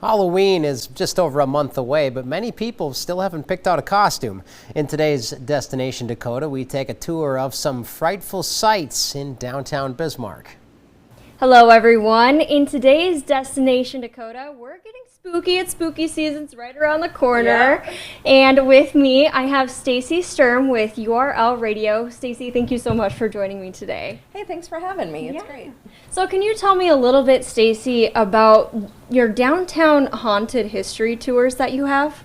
Halloween is just over a month away, but many people still haven't picked out a costume. In today's Destination Dakota, we take a tour of some frightful sights in downtown Bismarck. Hello everyone. In today's Destination Dakota, we're getting spooky. It's spooky season's right around the corner. Yeah. And with me, I have Stacy Sturm with URL Radio. Stacy, thank you so much for joining me today. Hey, thanks for having me. It's great. So can you tell me a little bit, Stacy, about your downtown haunted history tours that you have?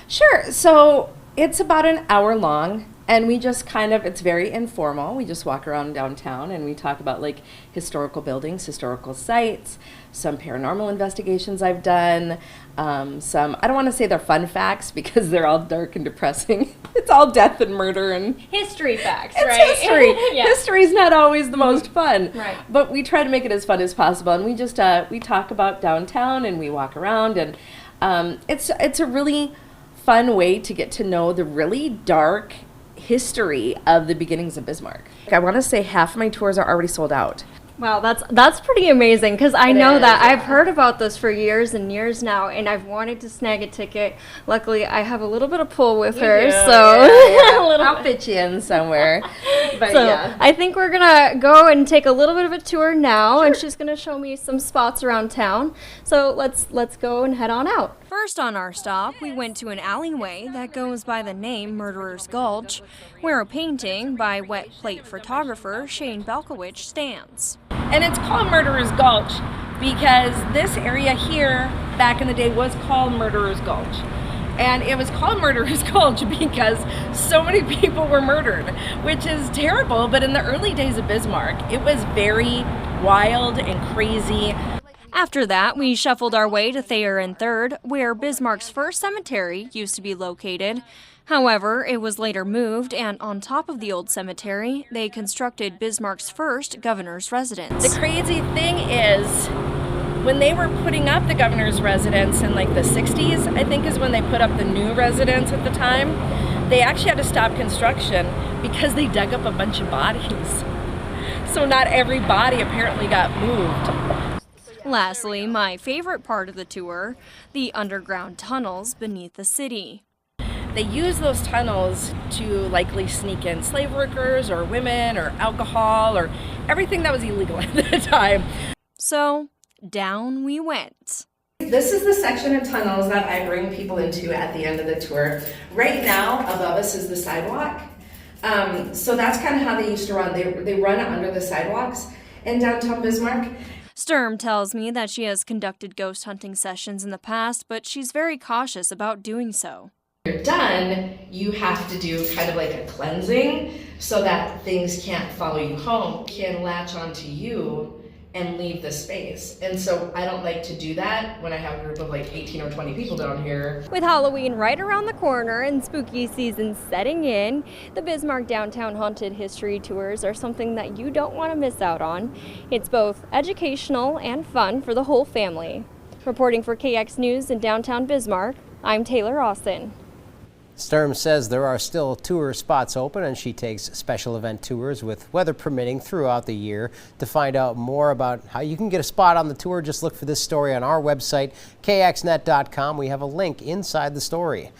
Sure. So it's about an hour long. And we just it's very informal. We just walk around downtown and we talk about like historical buildings, historical sites, some paranormal investigations I've done, some, I don't want to say they're fun facts because they're all dark and depressing. It's all death and murder and history facts, it's right? history. Yeah. History's not always the most fun. Right. But we try to make it as fun as possible. And we just, we talk about downtown and we walk around and it's a really fun way to get to know the really dark history of the beginnings of Bismarck. I want to say half my tours are already sold out. Wow, that's pretty amazing because I know that I've heard about this for years and years now, and I've wanted to snag a ticket. Luckily, I have a little bit of pull with her, so I'll fit you in somewhere. But so yeah. I think we're gonna go and take a little bit of a tour now, and she's gonna show me some spots around town. So let's go and head on out. First on our stop, we went to an alleyway that goes by the name Murderer's Gulch, where a painting by wet plate photographer Shane Belkowitz stands. And it's called Murderer's Gulch because this area here back in the day was called Murderer's Gulch. And it was called Murderer's Gulch because so many people were murdered, which is terrible. But in the early days of Bismarck, it was very wild and crazy. After that, we shuffled our way to Thayer and 3rd, where Bismarck's first cemetery used to be located. However, it was later moved, and on top of the old cemetery, they constructed Bismarck's first governor's residence. The crazy thing is, when they were putting up the governor's residence in like the 60s, I think is when they put up the new residence at the time, they actually had to stop construction because they dug up a bunch of bodies. So not every body apparently got moved. Lastly, my favorite part of the tour, the underground tunnels beneath the city. They use those tunnels to likely sneak in slave workers or women or alcohol or everything that was illegal at the time. So, down we went. This is the section of tunnels that I bring people into at the end of the tour. Right now, above us is the sidewalk. So that's kind of how they used to run. They run under the sidewalks in downtown Bismarck. Sturm tells me that she has conducted ghost hunting sessions in the past, but she's very cautious about doing so. When you're done, you have to do kind of like a cleansing so that things can't follow you home, can latch onto you and leave the space. And so I don't like to do that when I have a group of like 18 or 20 people down here. With Halloween right around the corner and spooky season setting in, the Bismarck Downtown Haunted History Tours are something that you don't want to miss out on. It's both educational and fun for the whole family. Reporting for KX News in downtown Bismarck, I'm Taylor Austin. Sturm says there are still tour spots open, and she takes special event tours with weather permitting throughout the year. To find out more about how you can get a spot on the tour, just look for this story on our website, kxnet.com. We have a link inside the story.